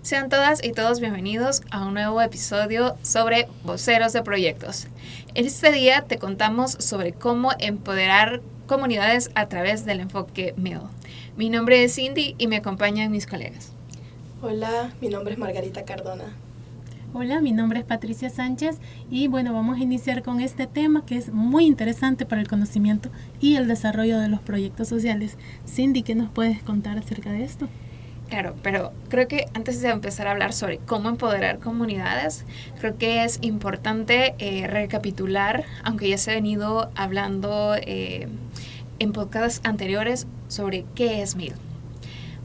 Sean todas y todos bienvenidos a un nuevo episodio sobre voceros de proyectos. En este día te contamos sobre cómo empoderar comunidades a través del enfoque MIL. Mi nombre es Cindy y me acompañan mis colegas. Hola, mi nombre es Margarita Cardona. Hola, mi nombre es Patricia Sánchez y bueno, vamos a iniciar con este tema que es muy interesante para el conocimiento y el desarrollo de los proyectos sociales. Cindy, ¿qué nos puedes contar acerca de esto? Claro, pero creo que antes de empezar a hablar sobre cómo empoderar comunidades, creo que es importante recapitular, aunque ya se ha venido hablando en podcasts anteriores, sobre qué es MIL.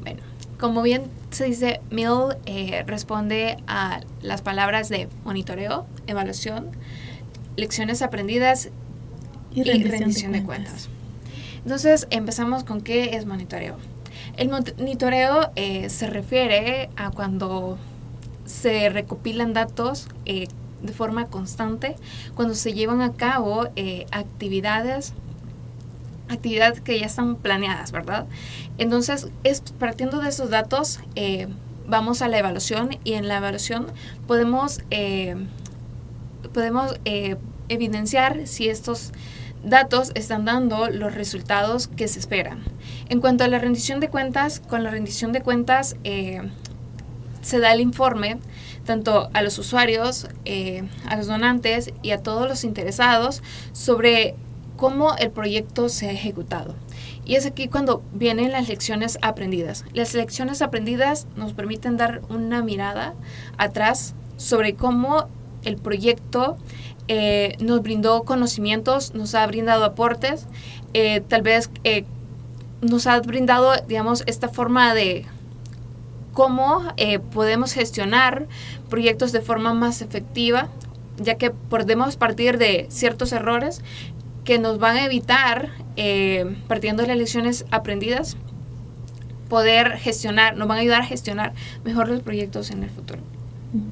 Bueno, como bien se dice, MIL responde a las palabras de monitoreo, evaluación, lecciones aprendidas y rendición de cuentas. Entonces, empezamos con qué es monitoreo. El monitoreo se refiere a cuando se recopilan datos de forma constante, cuando se llevan a cabo actividades que ya están planeadas, ¿verdad? Entonces, partiendo de esos datos, vamos a la evaluación y en la evaluación podemos evidenciar si estos datos están dando los resultados que se esperan. En cuanto a la rendición de cuentas, con la rendición de cuentas se da el informe tanto a los usuarios, a los donantes y a todos los interesados sobre cómo el proyecto se ha ejecutado. Y es aquí cuando vienen las lecciones aprendidas. Las lecciones aprendidas nos permiten dar una mirada atrás sobre cómo el proyecto nos brindó conocimientos, nos ha brindado aportes, tal vez nos ha brindado, digamos, esta forma de cómo podemos gestionar proyectos de forma más efectiva, ya que podemos partir de ciertos errores que nos van a evitar, partiendo de las lecciones aprendidas, poder gestionar, nos van a ayudar a gestionar mejor los proyectos en el futuro.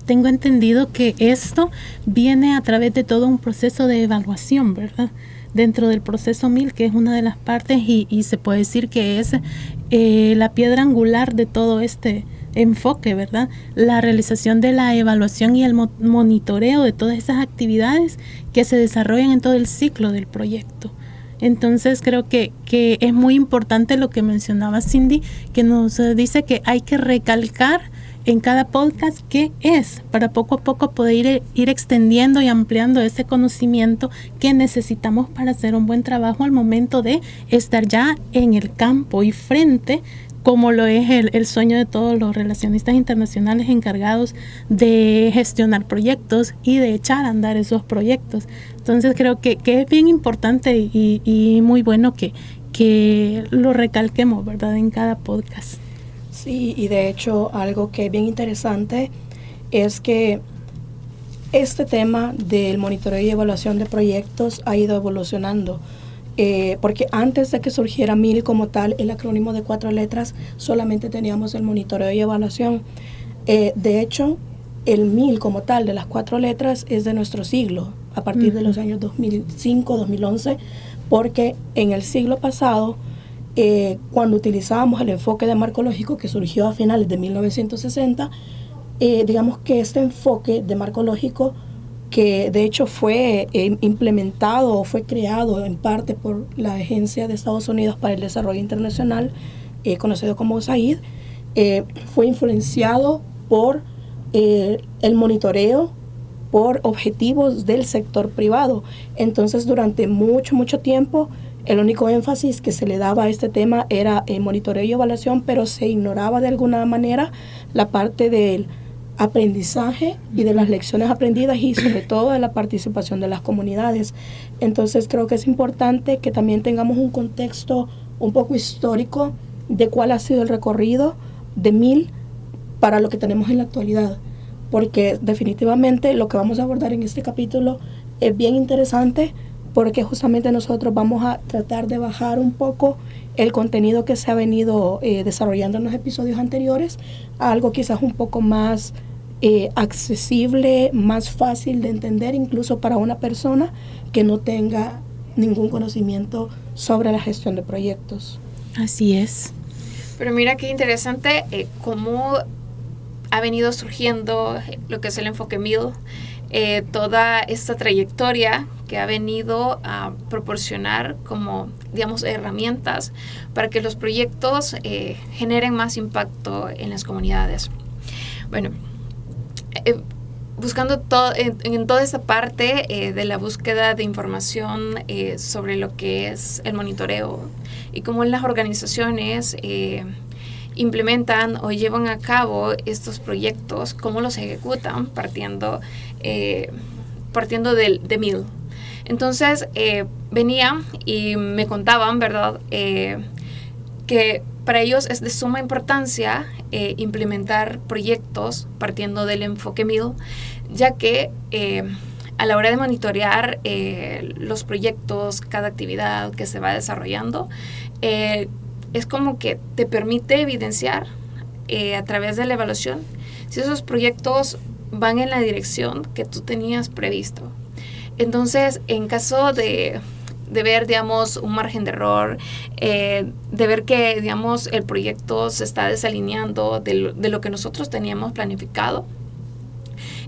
Tengo entendido que esto viene a través de todo un proceso de evaluación, ¿verdad? Dentro del proceso MIL, que es una de las partes y se puede decir que es la piedra angular de todo este enfoque, ¿verdad? La realización de la evaluación y el monitoreo de todas esas actividades que se desarrollan en todo el ciclo del proyecto. Entonces creo que es muy importante lo que mencionaba Cindy, que nos dice que hay que recalcar en cada podcast qué es, para poco a poco poder ir extendiendo y ampliando ese conocimiento que necesitamos para hacer un buen trabajo al momento de estar ya en el campo y frente, como lo es el sueño de todos los relacionistas internacionales encargados de gestionar proyectos y de echar a andar esos proyectos. Entonces creo que es bien importante y muy bueno que lo recalquemos, ¿verdad?, en cada podcast. Sí, y de hecho algo que es bien interesante es que este tema del monitoreo y evaluación de proyectos ha ido evolucionando. Porque antes de que surgiera MIL como tal, el acrónimo de 4 letras, solamente teníamos el monitoreo y evaluación. De hecho, el MIL como tal de las 4 letras es de nuestro siglo, a partir de los años 2005, 2011, porque en el siglo pasado, cuando utilizábamos el enfoque de marco lógico que surgió a finales de 1960, digamos que este enfoque de marco lógico, que de hecho fue implementado o fue creado en parte por la Agencia de Estados Unidos para el Desarrollo Internacional, conocido como USAID, fue influenciado por el monitoreo, por objetivos del sector privado. Entonces, durante mucho tiempo, el único énfasis que se le daba a este tema era monitoreo y evaluación, pero se ignoraba de alguna manera la parte del aprendizaje y de las lecciones aprendidas y sobre todo de la participación de las comunidades. Entonces creo que es importante que también tengamos un contexto un poco histórico de cuál ha sido el recorrido de MIL para lo que tenemos en la actualidad, porque definitivamente lo que vamos a abordar en este capítulo es bien interesante, porque justamente nosotros vamos a tratar de bajar un poco el contenido que se ha venido desarrollando en los episodios anteriores a algo quizás un poco más accesible, más fácil de entender, incluso para una persona que no tenga ningún conocimiento sobre la gestión de proyectos. Así es. Pero mira qué interesante cómo ha venido surgiendo lo que es el enfoque MIL, toda esta trayectoria que ha venido a proporcionar como, digamos, herramientas para que los proyectos generen más impacto en las comunidades. Bueno, buscando en toda esta parte de la búsqueda de información sobre lo que es el monitoreo y cómo las organizaciones implementan o llevan a cabo estos proyectos, cómo los ejecutan partiendo de MIL. Entonces venían y me contaban, ¿verdad?, que para ellos es de suma importancia implementar proyectos partiendo del enfoque MIL, ya que a la hora de monitorear los proyectos, cada actividad que se va desarrollando, es como que te permite evidenciar a través de la evaluación si esos proyectos van en la dirección que tú tenías previsto. Entonces, en caso de ver, digamos, un margen de error, de ver que, digamos, el proyecto se está desalineando de lo que nosotros teníamos planificado,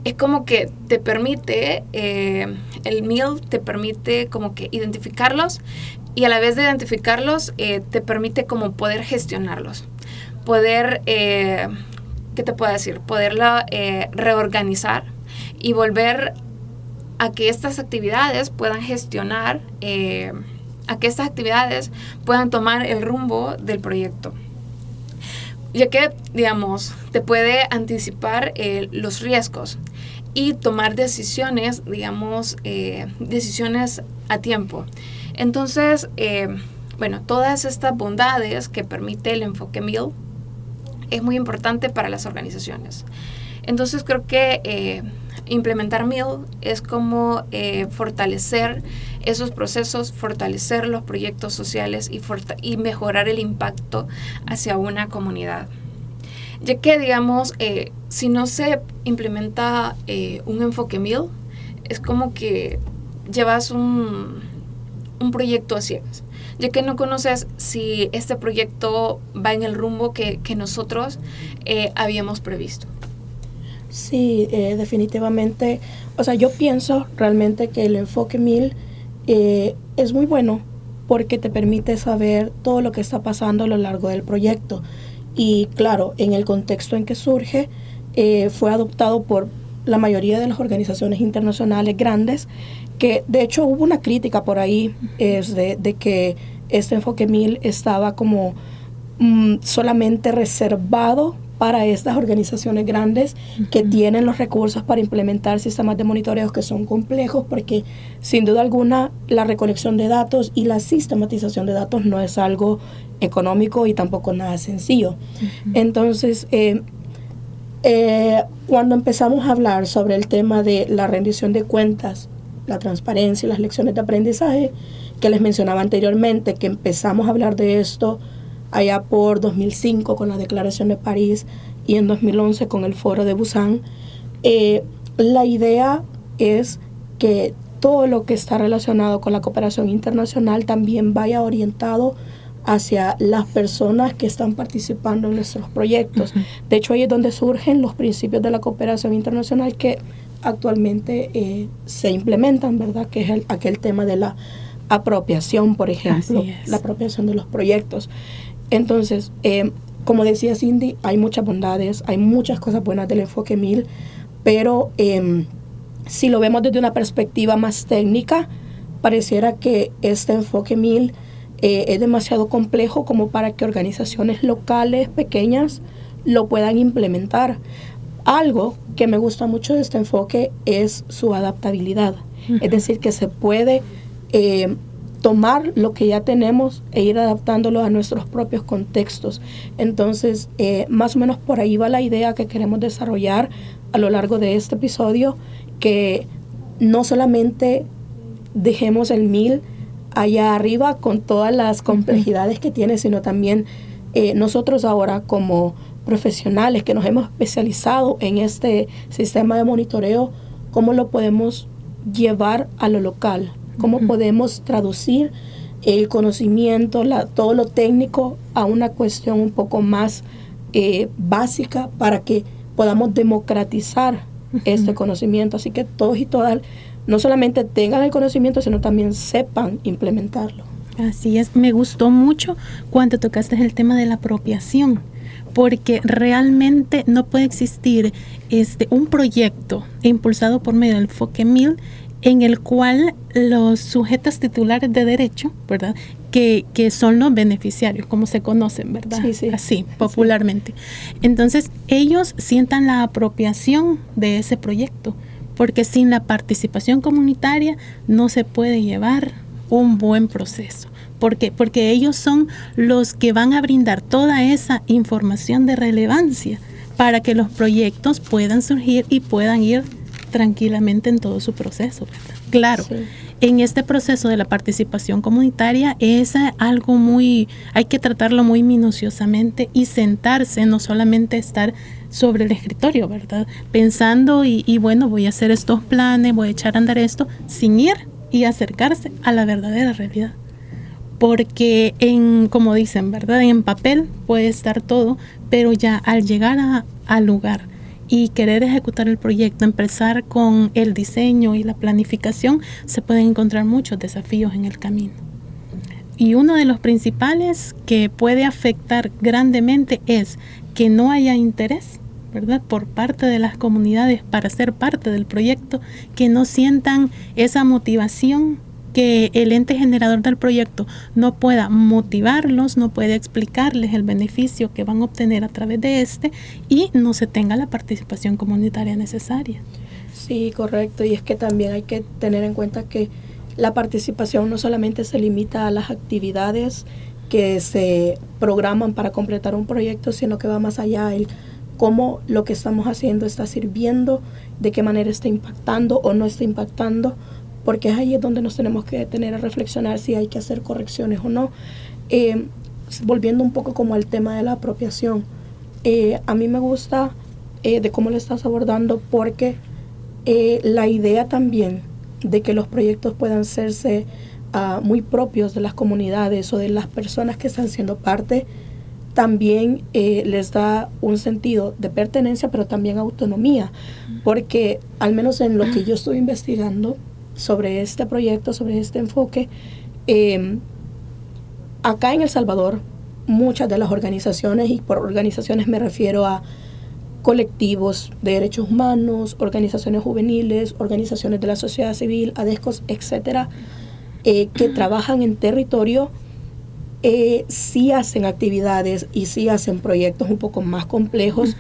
es como que te permite, el MIL te permite como que identificarlos, y a la vez de identificarlos, te permite como poder gestionarlos, poder, ¿qué te puedo decir? Poderla reorganizar y volver a que estas actividades puedan gestionar, a que estas actividades puedan tomar el rumbo del proyecto. Ya que, digamos, te puede anticipar los riesgos y tomar decisiones, digamos, decisiones a tiempo. Entonces, bueno, todas estas bondades que permite el enfoque MIL es muy importante para las organizaciones. Entonces, creo que implementar MIL es como fortalecer esos procesos, fortalecer los proyectos sociales y mejorar el impacto hacia una comunidad. Ya que, digamos, si no se implementa un enfoque MIL, es como que llevas un proyecto a ciegas, ya que no conoces si este proyecto va en el rumbo que nosotros habíamos previsto. Sí, definitivamente. O sea, yo pienso realmente que el enfoque MIL es muy bueno porque te permite saber todo lo que está pasando a lo largo del proyecto. Y claro, en el contexto en que surge, fue adoptado por la mayoría de las organizaciones internacionales grandes, que de hecho hubo una crítica por ahí de que este enfoque MIL estaba como solamente reservado para estas organizaciones grandes que tienen los recursos para implementar sistemas de monitoreo que son complejos, porque sin duda alguna la recolección de datos y la sistematización de datos no es algo económico y tampoco nada sencillo. Entonces, cuando empezamos a hablar sobre el tema de la rendición de cuentas, la transparencia y las lecciones de aprendizaje que les mencionaba anteriormente, que empezamos a hablar de esto allá por 2005 con la Declaración de París y en 2011 con el Foro de Busan, la idea es que todo lo que está relacionado con la cooperación internacional también vaya orientado hacia las personas que están participando en nuestros proyectos. De hecho, ahí es donde surgen los principios de la cooperación internacional que actualmente se implementan, ¿verdad? Que es aquel tema de la apropiación, por ejemplo, la apropiación de los proyectos. Entonces, como decía Cindy, hay muchas bondades, hay muchas cosas buenas del enfoque MIL, pero si lo vemos desde una perspectiva más técnica, pareciera que este enfoque MIL es demasiado complejo como para que organizaciones locales pequeñas lo puedan implementar. Algo que me gusta mucho de este enfoque es su adaptabilidad, es decir, que se puede tomar lo que ya tenemos e ir adaptándolo a nuestros propios contextos. Entonces, más o menos por ahí va la idea que queremos desarrollar a lo largo de este episodio, que no solamente dejemos el MIL allá arriba con todas las complejidades que tiene, sino también nosotros ahora como profesionales que nos hemos especializado en este sistema de monitoreo, cómo lo podemos llevar a lo local, cómo podemos traducir el conocimiento, todo lo técnico a una cuestión un poco más básica para que podamos democratizar este conocimiento. Así que todos y todas no solamente tengan el conocimiento, sino también sepan implementarlo. Así es, me gustó mucho cuando tocaste el tema de la apropiación, porque realmente no puede existir un proyecto impulsado por medio del enfoque 1000 en el cual los sujetos titulares de derecho, ¿verdad?, que son los beneficiarios, como se conocen, ¿verdad? Sí. Así, popularmente. Entonces, ellos sientan la apropiación de ese proyecto, porque sin la participación comunitaria no se puede llevar un buen proceso. ¿Por qué? Porque ellos son los que van a brindar toda esa información de relevancia para que los proyectos puedan surgir y puedan ir tranquilamente en todo su proceso, ¿verdad? Claro, sí. En este proceso de la participación comunitaria es algo hay que tratarlo muy minuciosamente y sentarse, no solamente estar sobre el escritorio, ¿verdad? Pensando y bueno, voy a hacer estos planes, voy a echar a andar esto, sin ir y acercarse a la verdadera realidad. Porque como dicen, ¿verdad?, en papel puede estar todo, pero ya al llegar al lugar y querer ejecutar el proyecto, empezar con el diseño y la planificación, se pueden encontrar muchos desafíos en el camino. Y uno de los principales que puede afectar grandemente es que no haya interés, ¿verdad?, por parte de las comunidades para ser parte del proyecto, que no sientan esa motivación, que el ente generador del proyecto no pueda motivarlos, no puede explicarles el beneficio que van a obtener a través de y no se tenga la participación comunitaria necesaria. Sí, correcto. Y es que también hay que tener en cuenta que la participación no solamente se limita a las actividades que se programan para completar un proyecto, sino que va más allá, el cómo lo que estamos haciendo está sirviendo, de qué manera está impactando o no está impactando, porque es ahí donde nos tenemos que detener a reflexionar si hay que hacer correcciones o no. Volviendo un poco como al tema de la apropiación, a mí me gusta de cómo lo estás abordando, porque la idea también de que los proyectos puedan serse muy propios de las comunidades o de las personas que están siendo parte, también les da un sentido de pertenencia, pero también autonomía, porque al menos en lo que yo estoy investigando sobre este proyecto, sobre este enfoque, acá en El Salvador, muchas de las organizaciones, y por organizaciones me refiero a colectivos de derechos humanos, organizaciones juveniles, organizaciones de la sociedad civil, ADESCOS, etcétera, que trabajan en territorio, sí hacen actividades y sí hacen proyectos un poco más complejos,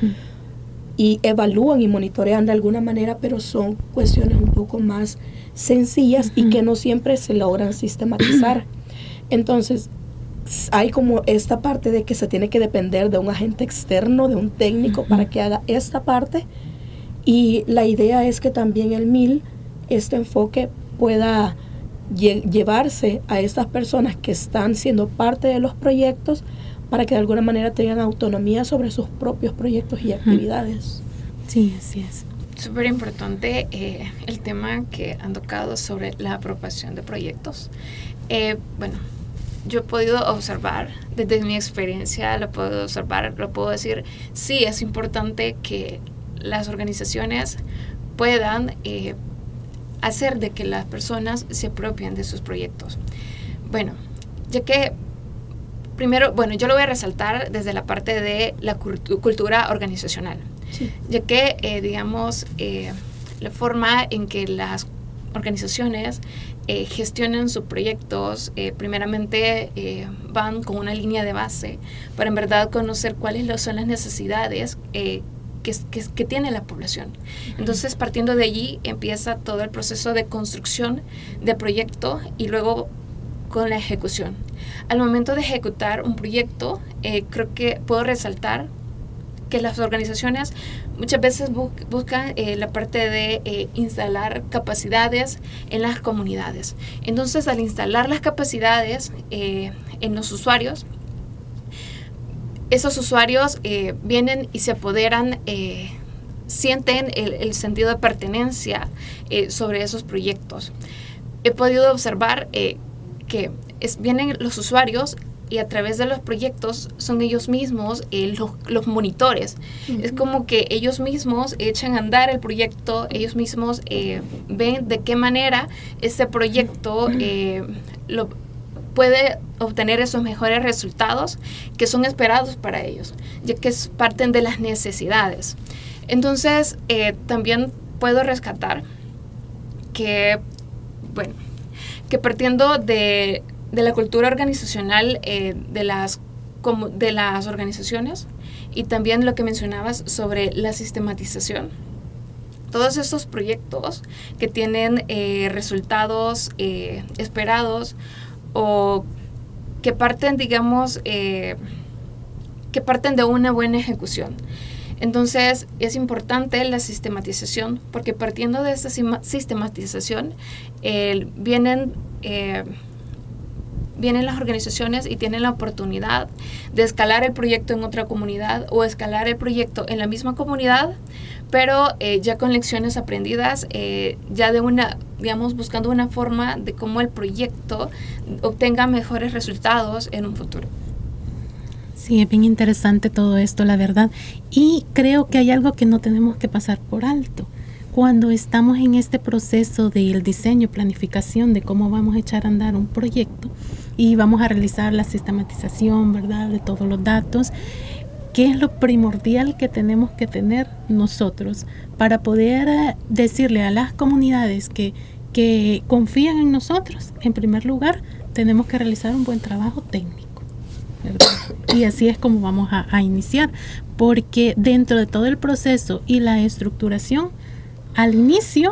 y evalúan y monitorean de alguna manera, pero son cuestiones un poco más sencillas y que no siempre se logran sistematizar. Entonces, hay como esta parte de que se tiene que depender de un agente externo, de un técnico, para que haga esta parte, y la idea es que también el 1000, este enfoque, pueda llevarse a estas personas que están siendo parte de los proyectos, para que de alguna manera tengan autonomía sobre sus propios proyectos y actividades. Sí, así es. Súper importante el tema que han tocado sobre la apropiación de proyectos. Bueno, yo he podido observar, desde mi experiencia lo puedo observar, lo puedo decir, sí, es importante que las organizaciones puedan hacer de que las personas se apropien de sus proyectos. Bueno, ya que primero, bueno, yo lo voy a resaltar desde la parte de la cultura organizacional, sí, ya que, digamos, la forma en que las organizaciones gestionan sus proyectos, primeramente van con una línea de base para en verdad conocer cuáles son las necesidades que tiene la población. Entonces, partiendo de allí, empieza todo el proceso de construcción de proyecto y luego con la ejecución. Al momento de ejecutar un proyecto, creo que puedo resaltar que las organizaciones muchas veces buscan la parte de instalar capacidades en las comunidades. Entonces, al instalar las capacidades en los usuarios, esos usuarios vienen y se apoderan, sienten el sentido de pertenencia sobre esos proyectos. He podido observar que vienen los usuarios y a través de los proyectos son ellos mismos los monitores. Es como que ellos mismos echan a andar el proyecto, ellos mismos ven de qué manera este proyecto puede obtener esos mejores resultados que son esperados para ellos, ya que parten de las necesidades. Entonces, también puedo rescatar que partiendo de la cultura organizacional de las organizaciones, y también lo que mencionabas sobre la sistematización, todos estos proyectos que tienen resultados esperados o que parten, digamos, que parten de una buena ejecución. Entonces, es importante la sistematización, porque partiendo de esta sistematización vienen las organizaciones y tienen la oportunidad de escalar el proyecto en otra comunidad o escalar el proyecto en la misma comunidad, pero ya con lecciones aprendidas, ya buscando una forma de cómo el proyecto obtenga mejores resultados en un futuro. Sí, es bien interesante todo esto, la verdad. Y creo que hay algo que no tenemos que pasar por alto. Cuando estamos en este proceso del diseño, planificación de cómo vamos a echar a andar un proyecto y vamos a realizar la sistematización, ¿verdad?, de todos los datos, ¿qué es lo primordial que tenemos que tener nosotros para poder decirle a las comunidades que confían en nosotros? En primer lugar, tenemos que realizar un buen trabajo técnico, ¿verdad? Y así es como vamos a iniciar, porque dentro de todo el proceso y la estructuración, al inicio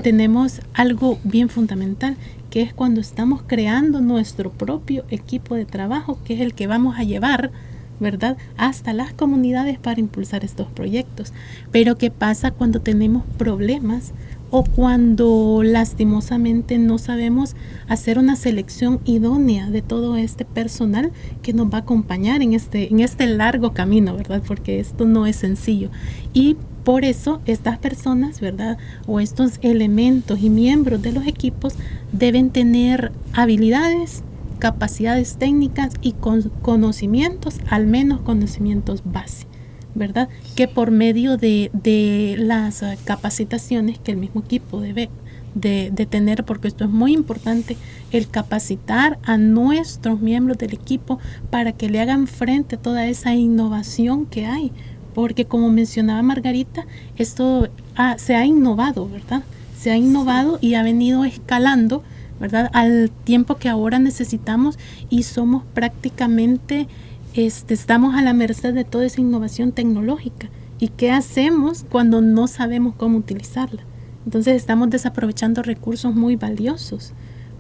tenemos algo bien fundamental, que es cuando estamos creando nuestro propio equipo de trabajo, que es el que vamos a llevar, ¿verdad?, hasta las comunidades para impulsar estos proyectos. Pero ¿qué pasa cuando tenemos problemas o cuando lastimosamente no sabemos hacer una selección idónea de todo este personal que nos va a acompañar en este largo camino, ¿verdad? Porque esto no es sencillo. Y por eso estas personas, ¿verdad?, o estos elementos y miembros de los equipos deben tener habilidades, capacidades técnicas y conocimientos, al menos conocimientos base, ¿verdad? Que por medio de las capacitaciones que el mismo equipo debe de tener, porque esto es muy importante, el capacitar a nuestros miembros del equipo para que le hagan frente a toda esa innovación que hay, porque como mencionaba Margarita, esto se ha innovado, ¿verdad? Se ha innovado y ha venido escalando, ¿verdad?, al tiempo que ahora necesitamos, y somos prácticamente, estamos a la merced de toda esa innovación tecnológica. ¿Y qué hacemos cuando no sabemos cómo utilizarla? Entonces estamos desaprovechando recursos muy valiosos,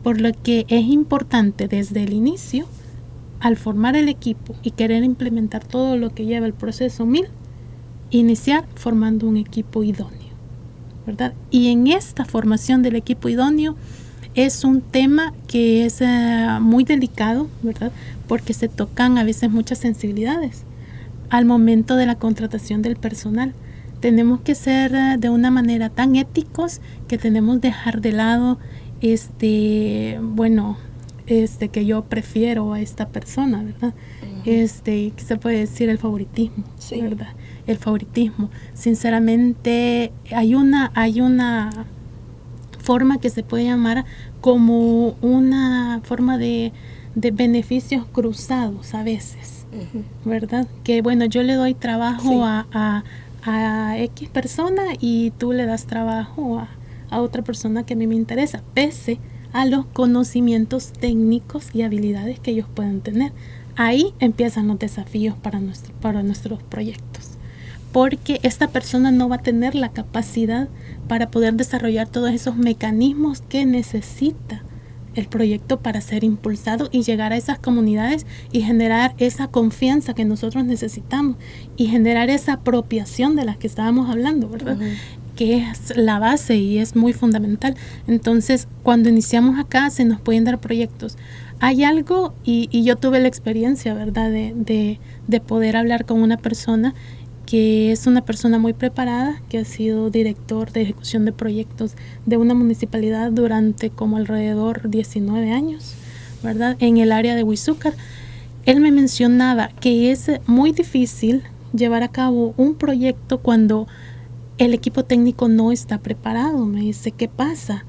por lo que es importante desde el inicio, al formar el equipo y querer implementar todo lo que lleva el proceso 1000, iniciar formando un equipo idóneo, ¿verdad? Y en esta formación del equipo idóneo es un tema que es muy delicado, ¿verdad?, porque se tocan a veces muchas sensibilidades. Al momento de la contratación del personal, tenemos que ser de una manera tan éticos que tenemos que dejar de lado que yo prefiero a esta persona, ¿verdad? ¿Qué se puede decir? El favoritismo, sí, ¿verdad? El favoritismo. Sinceramente, hay una forma que se puede llamar como una forma de beneficios cruzados a veces, ¿verdad? Que bueno, yo le doy trabajo, sí, a X persona y tú le das trabajo a otra persona que a mí me interesa, pese a los conocimientos técnicos y habilidades que ellos puedan tener. Ahí empiezan los desafíos para nuestros proyectos, porque esta persona no va a tener la capacidad para poder desarrollar todos esos mecanismos que necesita el proyecto para ser impulsado y llegar a esas comunidades y generar esa confianza que nosotros necesitamos y generar esa apropiación de las que estábamos hablando, ¿verdad? Que es la base y es muy fundamental. Entonces, cuando iniciamos acá, se nos pueden dar proyectos. Hay algo, y yo tuve la experiencia, ¿verdad?, de poder hablar con una persona que es una persona muy preparada, que ha sido director de ejecución de proyectos de una municipalidad durante como alrededor 19 años, ¿verdad?, en el área de Huizúcar, él me mencionaba que es muy difícil llevar a cabo un proyecto cuando el equipo técnico no está preparado. Me dice, ¿qué pasa?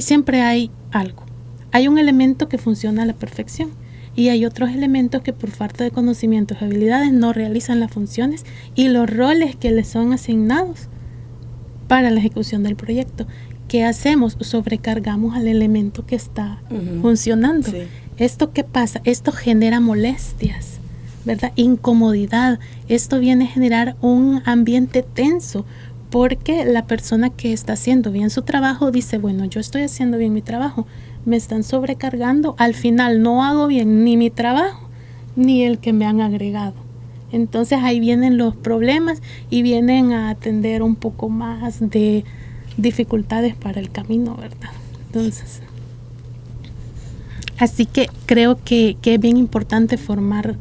Siempre hay algo. Hay un elemento que funciona a la perfección y hay otros elementos que por falta de conocimientos y habilidades no realizan las funciones y los roles que les son asignados para la ejecución del proyecto. ¿Qué hacemos? Sobrecargamos al elemento que está funcionando. Sí. ¿Esto qué pasa? Esto genera molestias, ¿verdad? Incomodidad. Esto viene a generar un ambiente tenso porque la persona que está haciendo bien su trabajo dice, bueno, yo estoy haciendo bien mi trabajo, me están sobrecargando, al final no hago bien ni mi trabajo ni el que me han agregado. Entonces ahí vienen los problemas y vienen a atender un poco más de dificultades para el camino, ¿verdad? Entonces, así que creo que es bien importante formar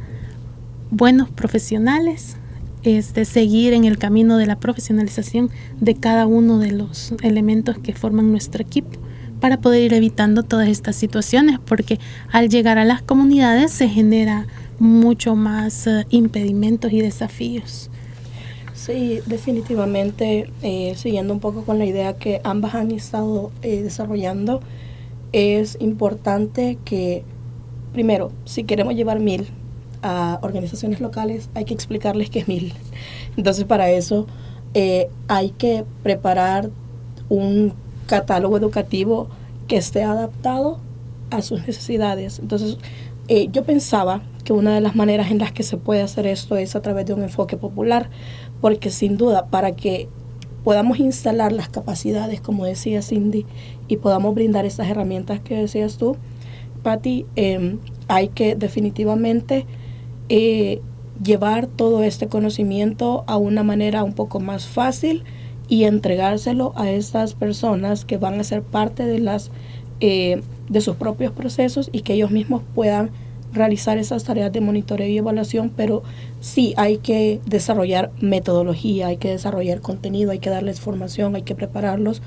buenos profesionales, seguir en el camino de la profesionalización de cada uno de los elementos que forman nuestro equipo para poder ir evitando todas estas situaciones, porque al llegar a las comunidades se genera mucho más impedimentos y desafíos. Sí, definitivamente, siguiendo un poco con la idea que ambas han estado desarrollando, es importante que, primero, si queremos llevar 1000 a organizaciones locales, hay que explicarles qué es 1000. Entonces, para eso hay que preparar un catálogo educativo que esté adaptado a sus necesidades. Entonces, yo pensaba que una de las maneras en las que se puede hacer esto es a través de un enfoque popular, porque sin duda, para que podamos instalar las capacidades, como decía Cindy, y podamos brindar estas herramientas que decías tú, Patti, hay que definitivamente llevar todo este conocimiento a una manera un poco más fácil y entregárselo a estas personas que van a ser parte de sus propios procesos y que ellos mismos puedan realizar esas tareas de monitoreo y evaluación, pero sí hay que desarrollar metodología, hay que desarrollar contenido, hay que darles formación, hay que prepararlos,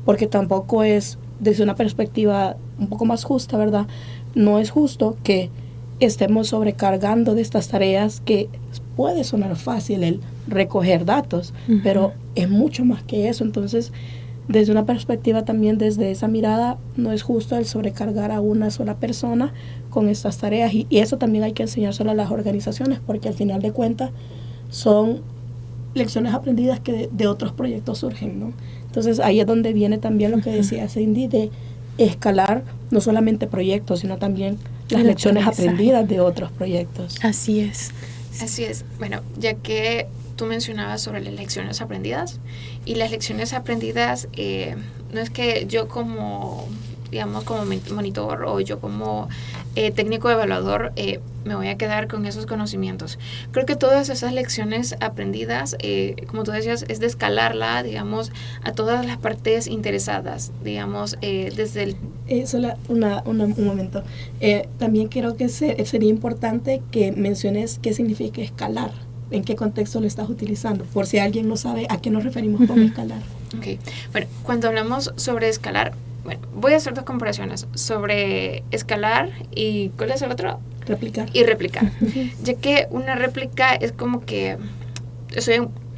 porque tampoco es, desde una perspectiva un poco más justa, ¿verdad? No es justo que estemos sobrecargando de estas tareas, que puede sonar fácil el recoger datos, pero es mucho más que eso. Entonces, desde una perspectiva también, desde esa mirada, no es justo el sobrecargar a una sola persona con estas tareas, y eso también hay que enseñárselo a las organizaciones, porque al final de cuentas son lecciones aprendidas que de otros proyectos surgen, ¿no? Entonces ahí es donde viene también lo que decía Cindy, de escalar no solamente proyectos, sino también las lecciones aprendidas de otros proyectos. Así es. Así es. Bueno, ya que tú mencionabas sobre las lecciones aprendidas, y las lecciones aprendidas, no es que yo como, digamos, como monitor o yo como técnico evaluador me voy a quedar con esos conocimientos. Creo que todas esas lecciones aprendidas, como tú decías, es de escalarla, digamos, a todas las partes interesadas, digamos, desde el... Solo un momento. También creo que sería importante que menciones qué significa escalar. ¿En qué contexto lo estás utilizando? Por si alguien no sabe a qué nos referimos con escalar. Okay. Bueno, cuando hablamos sobre escalar, bueno, voy a hacer dos comparaciones sobre escalar y ¿cuál es el otro? Replicar. Y replicar. Ya que una réplica es como que,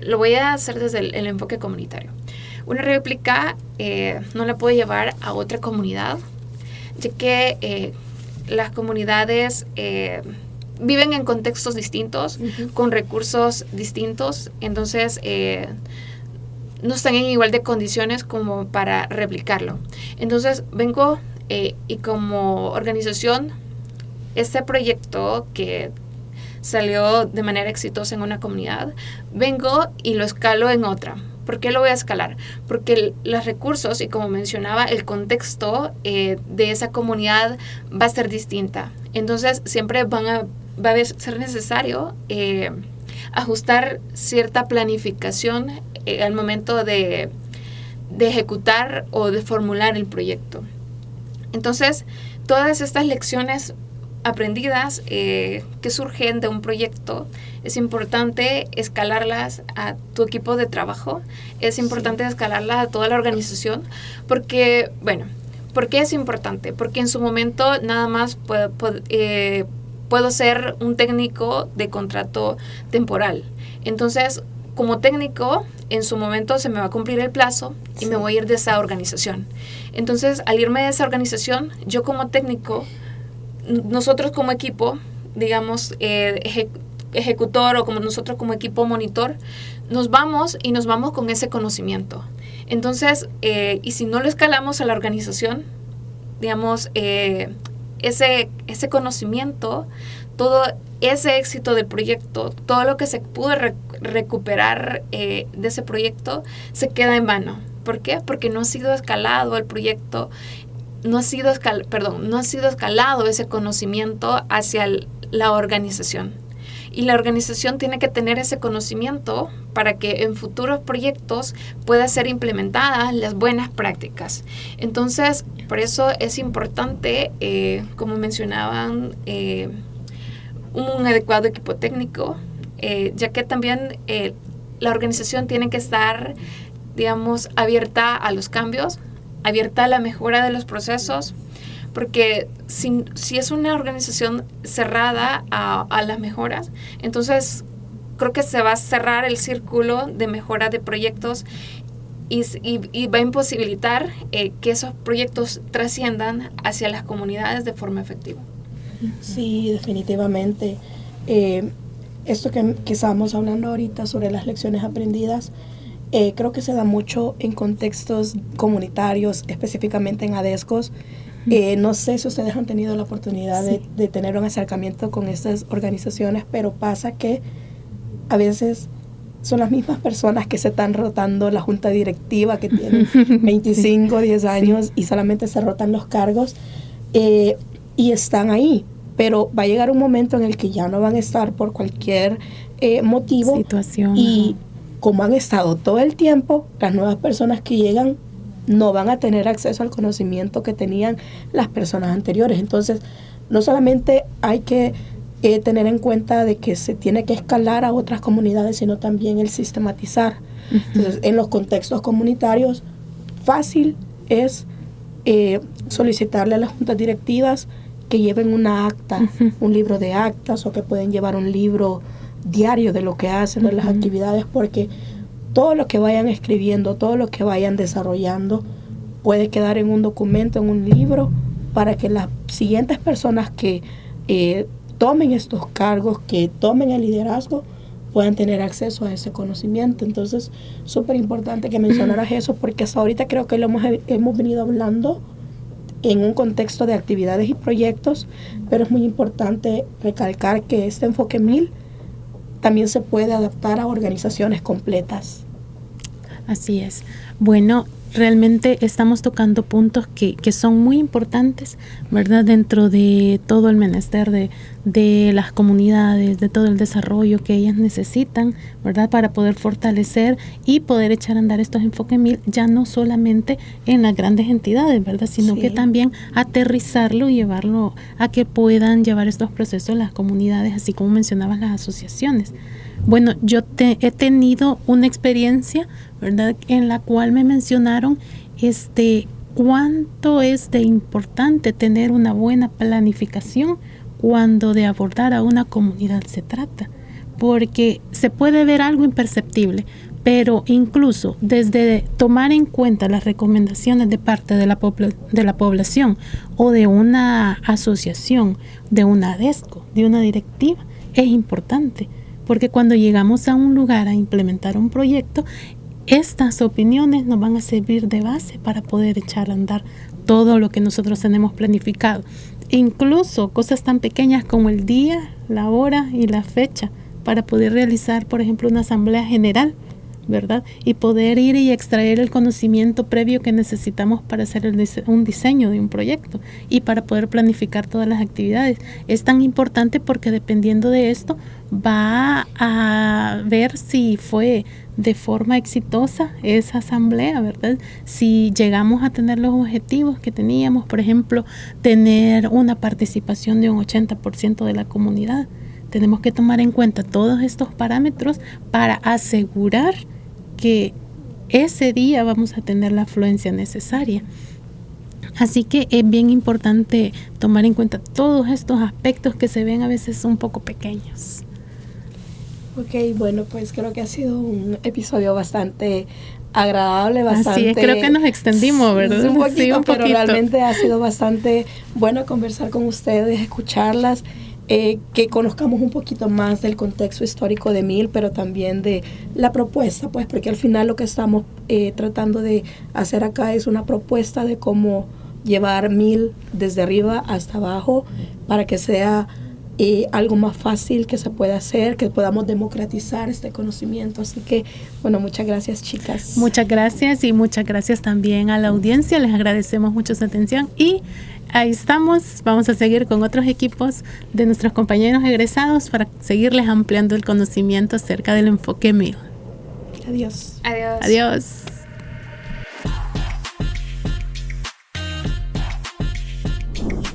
lo voy a hacer desde el enfoque comunitario. Una réplica no la puedo llevar a otra comunidad, ya que las comunidades viven en contextos distintos, con recursos distintos, entonces no están en igual de condiciones como para replicarlo. Entonces vengo y como organización, este proyecto que salió de manera exitosa en una comunidad, vengo y lo escalo en otra. ¿Por qué lo voy a escalar? Porque los recursos y, como mencionaba, el contexto de esa comunidad va a ser distinta. Entonces siempre va a ser necesario ajustar cierta planificación al momento de ejecutar o de formular el proyecto. Entonces, todas estas lecciones aprendidas que surgen de un proyecto, es importante escalarlas a tu equipo de trabajo, es importante escalarlas a toda la organización, porque, bueno, ¿Por qué es importante? Porque en su momento nada más puedo ser un técnico de contrato temporal. Entonces, como técnico, en su momento se me va a cumplir el plazo y me voy a ir de esa organización. Entonces, al irme de esa organización, yo como técnico, nosotros como equipo, digamos, ejecutor o como nosotros como equipo monitor, nos vamos con ese conocimiento. Entonces, y si no lo escalamos a la organización, digamos, ese conocimiento, todo ese éxito del proyecto, todo lo que se pudo recuperar de ese proyecto, se queda en vano. ¿Por qué? Porque no ha sido escalado el proyecto, no ha sido escalado ese conocimiento hacia la organización. Y la organización tiene que tener ese conocimiento para que en futuros proyectos pueda ser implementadas las buenas prácticas. Entonces, por eso es importante, como mencionaban, un adecuado equipo técnico, ya que también la organización tiene que estar, digamos, abierta a los cambios, abierta a la mejora de los procesos, porque si es una organización cerrada a las mejoras, entonces creo que se va a cerrar el círculo de mejora de proyectos y va a imposibilitar que esos proyectos trasciendan hacia las comunidades de forma efectiva. Sí, definitivamente. Esto que estábamos hablando ahorita sobre las lecciones aprendidas, creo que se da mucho en contextos comunitarios, específicamente en ADESCOS. No sé si ustedes han tenido la oportunidad de tener un acercamiento con estas organizaciones, pero pasa que a veces son las mismas personas que se están rotando la junta directiva, que tienen 25, 10 años y solamente se rotan los cargos y están ahí. Pero va a llegar un momento en el que ya no van a estar por cualquier motivo. Situación. Y como han estado todo el tiempo, las nuevas personas que llegan no van a tener acceso al conocimiento que tenían las personas anteriores. Entonces, no solamente hay que tener en cuenta de que se tiene que escalar a otras comunidades, sino también el sistematizar. Entonces, en los contextos comunitarios, fácil es solicitarle a las juntas directivas que lleven una acta, un libro de actas, o que pueden llevar un libro diario de lo que hacen, de las actividades, porque todo lo que vayan escribiendo, todo lo que vayan desarrollando puede quedar en un documento, en un libro, para que las siguientes personas que tomen estos cargos, que tomen el liderazgo, puedan tener acceso a ese conocimiento. Entonces, súper importante que mencionaras eso, porque hasta ahorita creo que lo hemos venido hablando en un contexto de actividades y proyectos, pero es muy importante recalcar que este enfoque 1000 también se puede adaptar a organizaciones completas. Así es. Bueno, realmente estamos tocando puntos que son muy importantes, ¿verdad? Dentro de todo el menester de las comunidades, de todo el desarrollo que ellas necesitan, ¿verdad? Para poder fortalecer y poder echar a andar estos enfoques 1000, ya no solamente en las grandes entidades, ¿verdad? Sino que también aterrizarlo y llevarlo a que puedan llevar estos procesos las comunidades, así como mencionabas las asociaciones. Bueno, yo he tenido una experiencia, ¿verdad?, en la cual me mencionaron cuánto es de importante tener una buena planificación cuando de abordar a una comunidad se trata, porque se puede ver algo imperceptible, pero incluso desde tomar en cuenta las recomendaciones de parte de la población o de una asociación, de una ADESCO, de una directiva, es importante. Porque cuando llegamos a un lugar a implementar un proyecto, estas opiniones nos van a servir de base para poder echar a andar todo lo que nosotros tenemos planificado. Incluso cosas tan pequeñas como el día, la hora y la fecha, para poder realizar, por ejemplo, una asamblea general, ¿verdad? Y poder ir y extraer el conocimiento previo que necesitamos para hacer un diseño de un proyecto y para poder planificar todas las actividades. Es tan importante porque dependiendo de esto va a ver si fue de forma exitosa esa asamblea, ¿verdad? Si llegamos a tener los objetivos que teníamos, por ejemplo, tener una participación de un 80% de la comunidad. Tenemos que tomar en cuenta todos estos parámetros para asegurar que ese día vamos a tener la afluencia necesaria. Así que es bien importante tomar en cuenta todos estos aspectos que se ven a veces un poco pequeños. Ok, bueno, pues creo que ha sido un episodio bastante agradable, bastante... Así es, creo que nos extendimos, ¿verdad? Un poquito, Sí, un pero poquito. realmente ha sido bastante bueno conversar con ustedes, escucharlas, que conozcamos un poquito más del contexto histórico de MIL, pero también de la propuesta, pues, porque al final lo que estamos tratando de hacer acá es una propuesta de cómo llevar MIL desde arriba hasta abajo para que sea algo más fácil que se pueda hacer, que podamos democratizar este conocimiento. Así que, bueno, muchas gracias, chicas. Muchas gracias y muchas gracias también a la audiencia. Les agradecemos mucho su atención y ahí estamos. Vamos a seguir con otros equipos de nuestros compañeros egresados para seguirles ampliando el conocimiento acerca del enfoque MIL. Adiós. Adiós. Adiós.